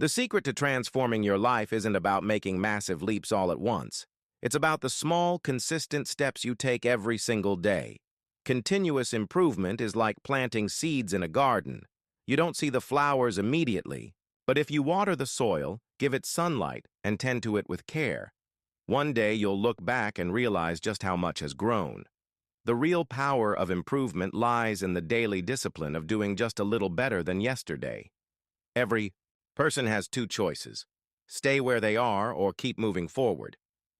The secret to transforming your life isn't about making massive leaps all at once. It's about the small, consistent steps you take every single day. Continuous improvement is like planting seeds in a garden. You don't see the flowers immediately, but if you water the soil, give it sunlight, and tend to it with care, one day you'll look back and realize just how much has grown. The real power of improvement lies in the daily discipline of doing just a little better than yesterday. Every person has two choices: stay where they are or keep moving forward.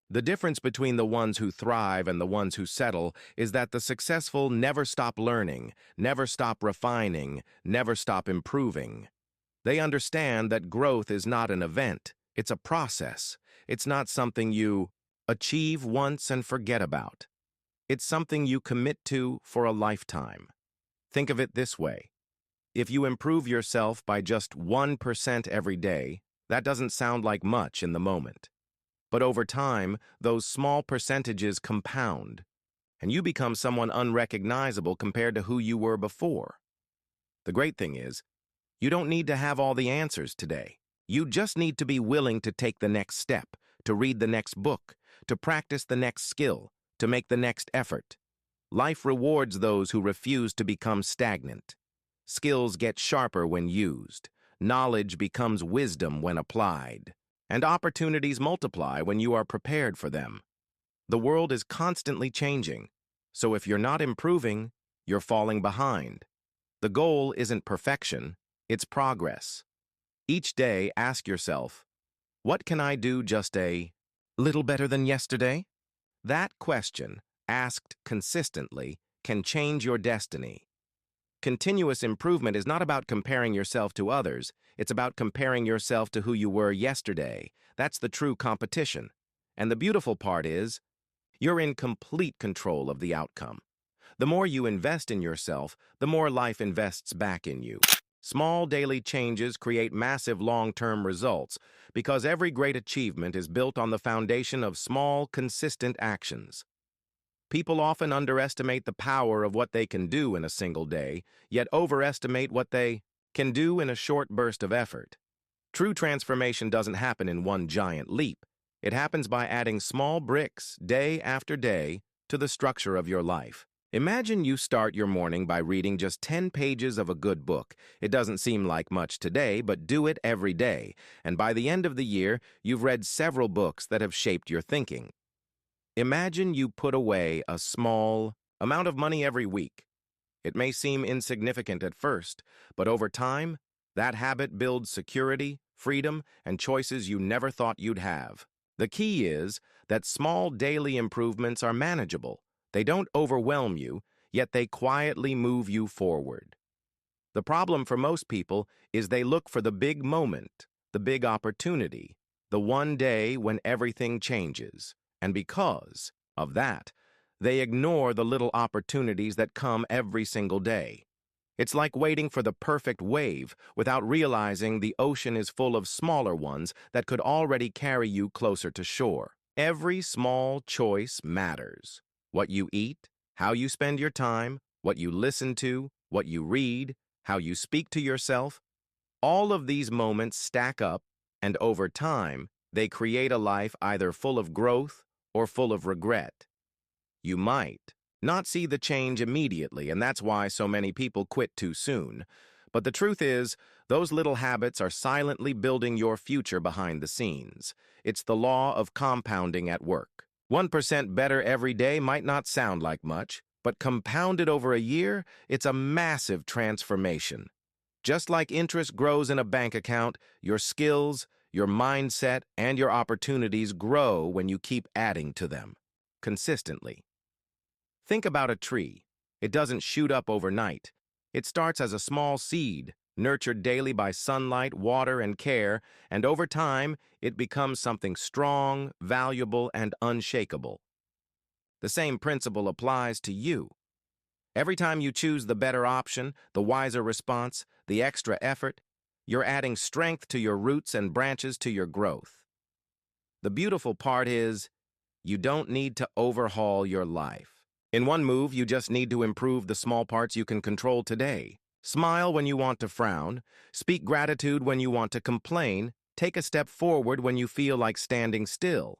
The difference between the ones who thrive and the ones who settle is that the successful never stop learning, never stop refining, never stop improving. They understand that growth is not an event, it's a process. It's not something you achieve once and forget about. It's something you commit to for a lifetime. Think of it this way. If you improve yourself by just 1% every day, that doesn't sound like much in the moment. But over time, those small percentages compound, and you become someone unrecognizable compared to who you were before. The great thing is, you don't need to have all the answers today. You just need to be willing to take the next step, to read the next book, to practice the next skill, to make the next effort. Life rewards those who refuse to become stagnant. Skills get sharper when used. Knowledge becomes wisdom when applied. And opportunities multiply when you are prepared for them. The world is constantly changing, so if you're not improving, you're falling behind. The goal isn't perfection, it's progress. Each day, ask yourself, what can I do just a little better than yesterday? That question, asked consistently, can change your destiny. Continuous improvement is not about comparing yourself to others. It's about comparing yourself to who you were yesterday. That's the true competition. And the beautiful part is, you're in complete control of the outcome. The more you invest in yourself, the more life invests back in you. Small daily changes create massive long-term results because every great achievement is built on the foundation of small, consistent actions. People often underestimate the power of what they can do in a single day, yet overestimate what they can do in a short burst of effort. True transformation doesn't happen in one giant leap. It happens by adding small bricks, day after day, to the structure of your life. Imagine you start your morning by reading just 10 pages of a good book. It doesn't seem like much today, but do it every day. And by the end of the year, you've read several books that have shaped your thinking. Imagine you put away a small amount of money every week. It may seem insignificant at first, but over time, that habit builds security, freedom, and choices you never thought you'd have. The key is that small daily improvements are manageable. They don't overwhelm you, yet they quietly move you forward. The problem for most people is they look for the big moment, the big opportunity, the one day when everything changes. And because of that, they ignore the little opportunities that come every single day. It's like waiting for the perfect wave without realizing the ocean is full of smaller ones that could already carry you closer to shore. Every small choice matters. What you eat, how you spend your time, what you listen to, what you read, how you speak to yourself. All of these moments stack up, and over time, they create a life either full of growth or full of regret. You might not see the change immediately, and that's why so many people quit too soon. But the truth is, those little habits are silently building your future behind the scenes. It's the law of compounding at work. 1% better every day might not sound like much, but compounded over a year, it's a massive transformation. Just like interest grows in a bank account, your skills, your mindset, and your opportunities grow when you keep adding to them, consistently. Think about a tree. It doesn't shoot up overnight. It starts as a small seed, nurtured daily by sunlight, water, and care, and over time, it becomes something strong, valuable, and unshakable. The same principle applies to you. Every time you choose the better option, the wiser response, the extra effort, you're adding strength to your roots and branches to your growth. The beautiful part is, you don't need to overhaul your life. In one move, you just need to improve the small parts you can control today. Smile when you want to frown, speak gratitude when you want to complain, take a step forward when you feel like standing still.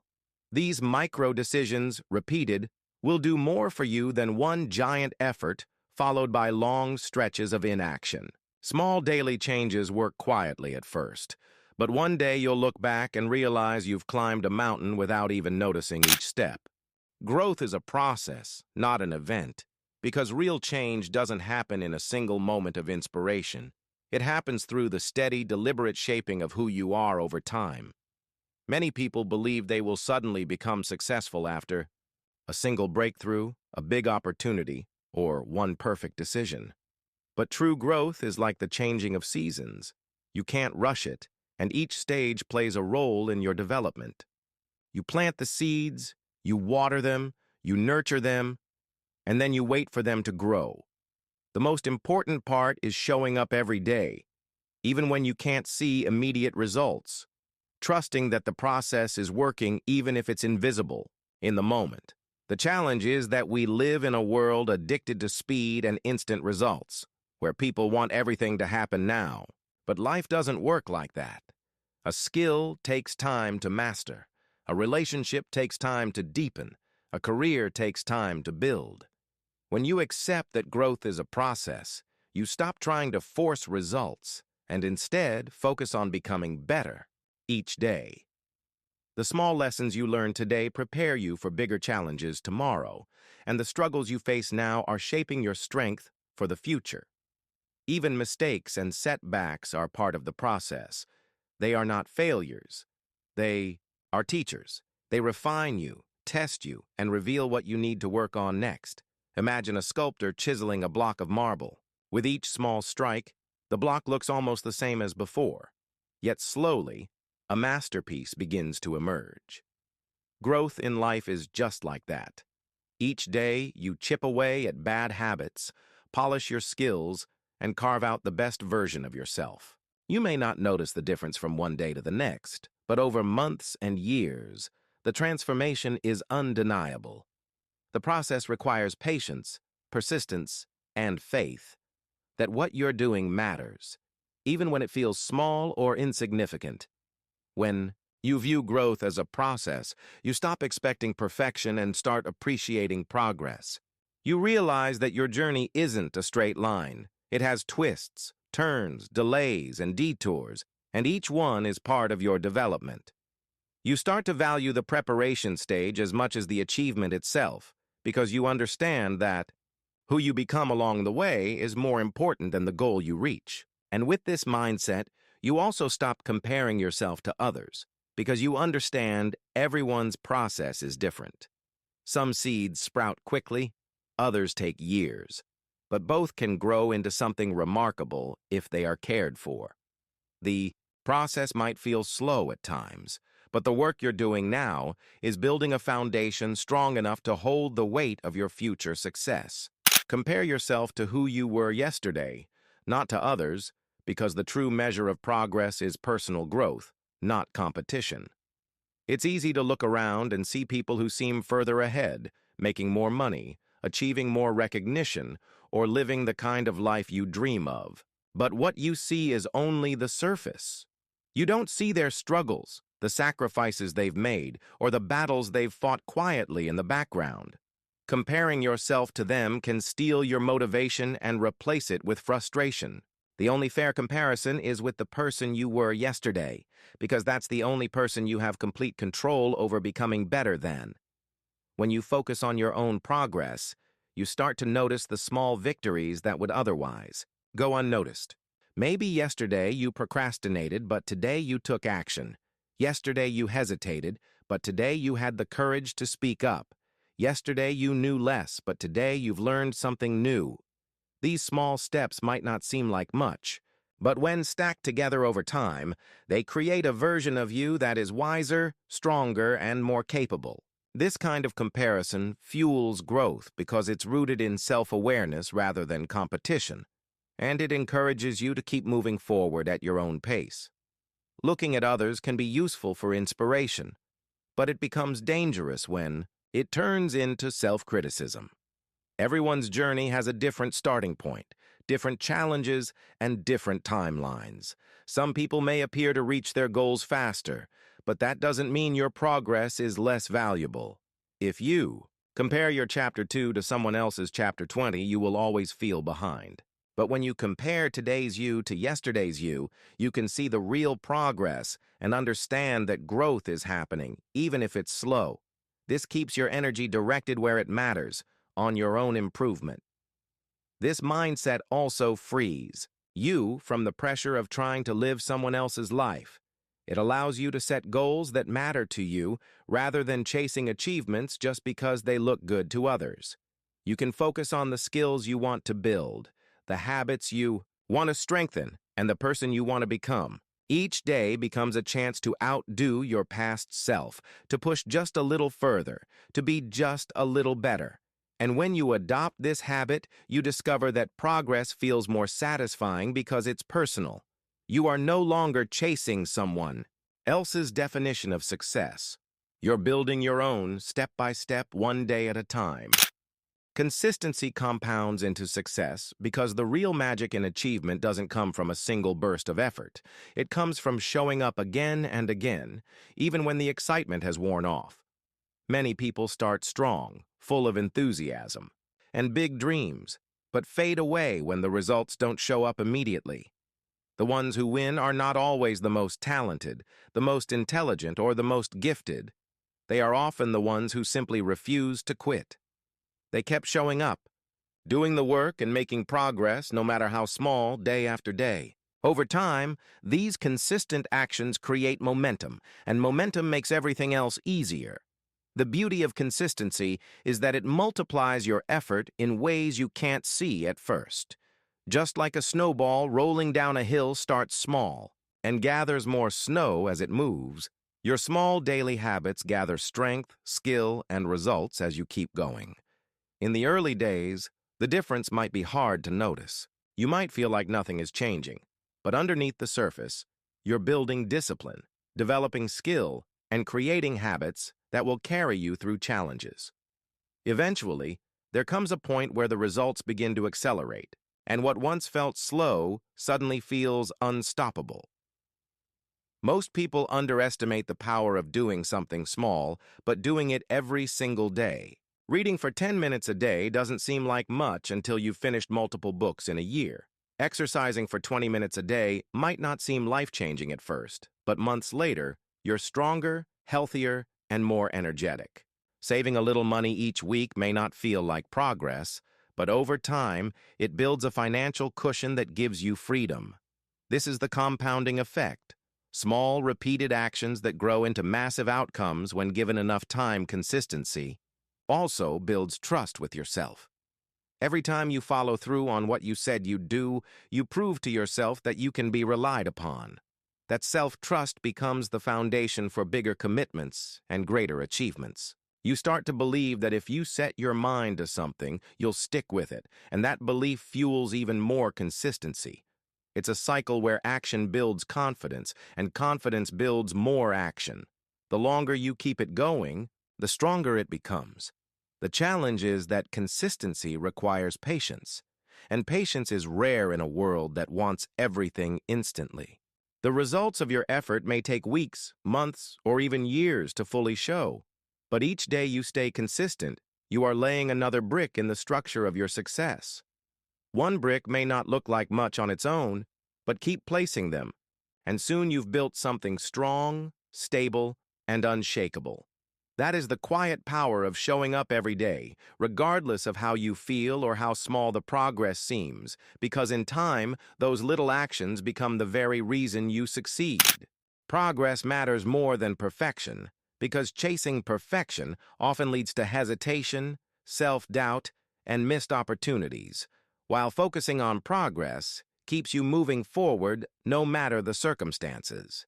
These micro decisions, repeated, will do more for you than one giant effort followed by long stretches of inaction. Small daily changes work quietly at first, but one day you'll look back and realize you've climbed a mountain without even noticing each step. Growth is a process, not an event, because real change doesn't happen in a single moment of inspiration. It happens through the steady, deliberate shaping of who you are over time. Many people believe they will suddenly become successful after a single breakthrough, a big opportunity, or one perfect decision. But true growth is like the changing of seasons. You can't rush it, and each stage plays a role in your development. You plant the seeds, you water them, you nurture them, and then you wait for them to grow. The most important part is showing up every day, even when you can't see immediate results, trusting that the process is working even if it's invisible in the moment. The challenge is that we live in a world addicted to speed and instant results, where people want everything to happen now. But life doesn't work like that. A skill takes time to master. A relationship takes time to deepen. A career takes time to build. When you accept that growth is a process, you stop trying to force results and instead focus on becoming better each day. The small lessons you learn today prepare you for bigger challenges tomorrow, and the struggles you face now are shaping your strength for the future. Even mistakes and setbacks are part of the process. They are not failures. They are teachers. They refine you, test you, and reveal what you need to work on next. Imagine a sculptor chiseling a block of marble. With each small strike, the block looks almost the same as before. Yet slowly, a masterpiece begins to emerge. Growth in life is just like that. Each day, you chip away at bad habits, polish your skills, and carve out the best version of yourself. You may not notice the difference from one day to the next, but over months and years, the transformation is undeniable. The process requires patience, persistence, and faith that what you're doing matters, even when it feels small or insignificant. When you view growth as a process, you stop expecting perfection and start appreciating progress. You realize that your journey isn't a straight line. It has twists, turns, delays, and detours, and each one is part of your development. You start to value the preparation stage as much as the achievement itself, because you understand that who you become along the way is more important than the goal you reach. And with this mindset, you also stop comparing yourself to others, because you understand everyone's process is different. Some seeds sprout quickly, others take years, but both can grow into something remarkable if they are cared for. The process might feel slow at times, but the work you're doing now is building a foundation strong enough to hold the weight of your future success. Compare yourself to who you were yesterday, not to others, because the true measure of progress is personal growth, not competition. It's easy to look around and see people who seem further ahead, making more money, achieving more recognition, or living the kind of life you dream of. But what you see is only the surface. You don't see their struggles, the sacrifices they've made, or the battles they've fought quietly in the background. Comparing yourself to them can steal your motivation and replace it with frustration. The only fair comparison is with the person you were yesterday, because that's the only person you have complete control over becoming better than. When you focus on your own progress, you start to notice the small victories that would otherwise go unnoticed. Maybe yesterday you procrastinated, but today you took action. Yesterday you hesitated, but today you had the courage to speak up. Yesterday you knew less, but today you've learned something new. These small steps might not seem like much, but when stacked together over time, they create a version of you that is wiser, stronger, and more capable. This kind of comparison fuels growth because it's rooted in self-awareness rather than competition, and it encourages you to keep moving forward at your own pace. Looking at others can be useful for inspiration, but it becomes dangerous when it turns into self-criticism. Everyone's journey has a different starting point. different challenges, and different timelines. Some people may appear to reach their goals faster, but that doesn't mean your progress is less valuable. If you compare your Chapter 2 to someone else's Chapter 20, you will always feel behind. But when you compare today's you to yesterday's you can see the real progress and understand that growth is happening, even if it's slow. This keeps your energy directed where it matters, on your own improvement. This mindset also frees you from the pressure of trying to live someone else's life. It allows you to set goals that matter to you rather than chasing achievements just because they look good to others. You can focus on the skills you want to build, the habits you want to strengthen, and the person you want to become. Each day becomes a chance to outdo your past self, to push just a little further, to be just a little better. And when you adopt this habit, you discover that progress feels more satisfying because it's personal. You are no longer chasing someone else's definition of success. You're building your own step by step, one day at a time. Consistency compounds into success because the real magic in achievement doesn't come from a single burst of effort. It comes from showing up again and again, even when the excitement has worn off. Many people start strong, full of enthusiasm and big dreams, but fade away when the results don't show up immediately. The ones who win are not always the most talented, the most intelligent, or the most gifted. They are often the ones who simply refuse to quit. They kept showing up, doing the work and making progress, no matter how small, day after day. Over time, these consistent actions create momentum, and momentum makes everything else easier. The beauty of consistency is that it multiplies your effort in ways you can't see at first. Just like a snowball rolling down a hill starts small and gathers more snow as it moves, your small daily habits gather strength, skill, and results as you keep going. In the early days, the difference might be hard to notice. You might feel like nothing is changing, but underneath the surface, you're building discipline, developing skill, and creating habits that will carry you through challenges. Eventually, there comes a point where the results begin to accelerate, and what once felt slow suddenly feels unstoppable. Most people underestimate the power of doing something small, but doing it every single day. Reading for 10 minutes a day doesn't seem like much until you've finished multiple books in a year. Exercising for 20 minutes a day might not seem life-changing at first, but months later, you're stronger, healthier, and more energetic. Saving a little money each week may not feel like progress, but over time, it builds a financial cushion that gives you freedom. This is the compounding effect. Small, repeated actions that grow into massive outcomes when given enough time. Consistency also builds trust with yourself. Every time you follow through on what you said you'd do, you prove to yourself that you can be relied upon. That self-trust becomes the foundation for bigger commitments and greater achievements. You start to believe that if you set your mind to something, you'll stick with it, and that belief fuels even more consistency. It's a cycle where action builds confidence, and confidence builds more action. The longer you keep it going, the stronger it becomes. The challenge is that consistency requires patience, and patience is rare in a world that wants everything instantly. The results of your effort may take weeks, months, or even years to fully show, but each day you stay consistent, you are laying another brick in the structure of your success. One brick may not look like much on its own, but keep placing them, and soon you've built something strong, stable, and unshakable. That is the quiet power of showing up every day, regardless of how you feel or how small the progress seems, because in time, those little actions become the very reason you succeed. Progress matters more than perfection, because chasing perfection often leads to hesitation, self-doubt, and missed opportunities, while focusing on progress keeps you moving forward no matter the circumstances.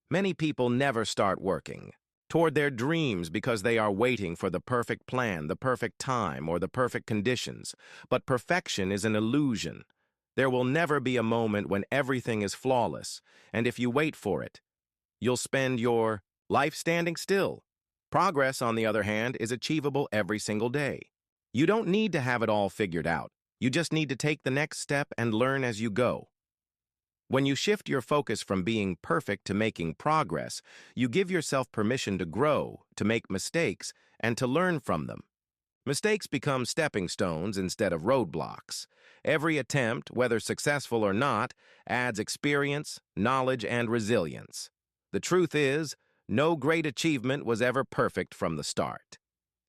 Many people never start working toward their dreams because they are waiting for the perfect plan, the perfect time, or the perfect conditions. But perfection is an illusion. There will never be a moment when everything is flawless, and if you wait for it, you'll spend your life standing still. Progress, on the other hand, is achievable every single day. You don't need to have it all figured out. You just need to take the next step and learn as you go. When you shift your focus from being perfect to making progress, you give yourself permission to grow, to make mistakes, and to learn from them. Mistakes become stepping stones instead of roadblocks. Every attempt, whether successful or not, adds experience, knowledge, and resilience. The truth is, no great achievement was ever perfect from the start.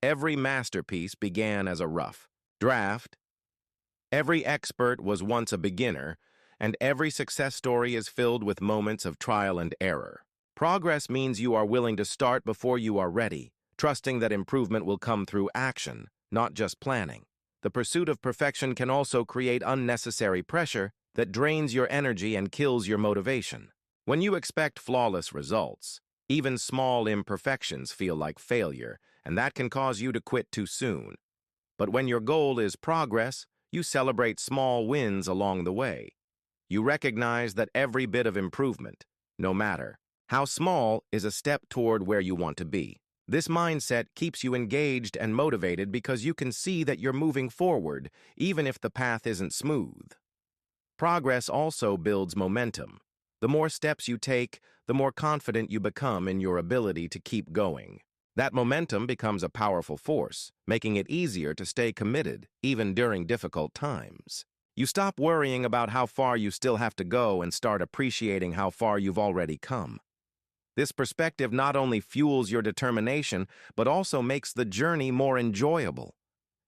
Every masterpiece began as a rough draft. Every expert was once a beginner, and every success story is filled with moments of trial and error. Progress means you are willing to start before you are ready, trusting that improvement will come through action, not just planning. The pursuit of perfection can also create unnecessary pressure that drains your energy and kills your motivation. When you expect flawless results, even small imperfections feel like failure, and that can cause you to quit too soon. But when your goal is progress, you celebrate small wins along the way. You recognize that every bit of improvement, no matter how small, is a step toward where you want to be. This mindset keeps you engaged and motivated because you can see that you're moving forward, even if the path isn't smooth. Progress also builds momentum. The more steps you take, the more confident you become in your ability to keep going. That momentum becomes a powerful force, making it easier to stay committed, even during difficult times. You stop worrying about how far you still have to go and start appreciating how far you've already come. This perspective not only fuels your determination, but also makes the journey more enjoyable.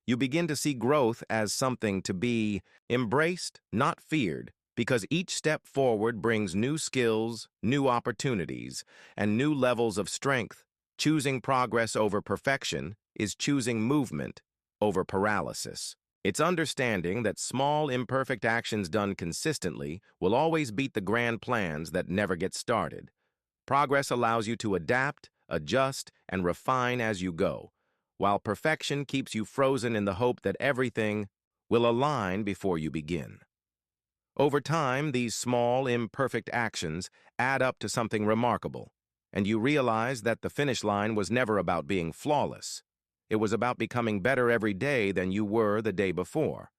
You begin to see growth as something to be embraced, not feared, because each step forward brings new skills, new opportunities, and new levels of strength. Choosing progress over perfection is choosing movement over paralysis. It's understanding that small, imperfect actions done consistently will always beat the grand plans that never get started. Progress allows you to adapt, adjust, and refine as you go, while perfection keeps you frozen in the hope that everything will align before you begin. Over time, these small, imperfect actions add up to something remarkable, and you realize that the finish line was never about being flawless. It was about becoming better every day than you were the day before.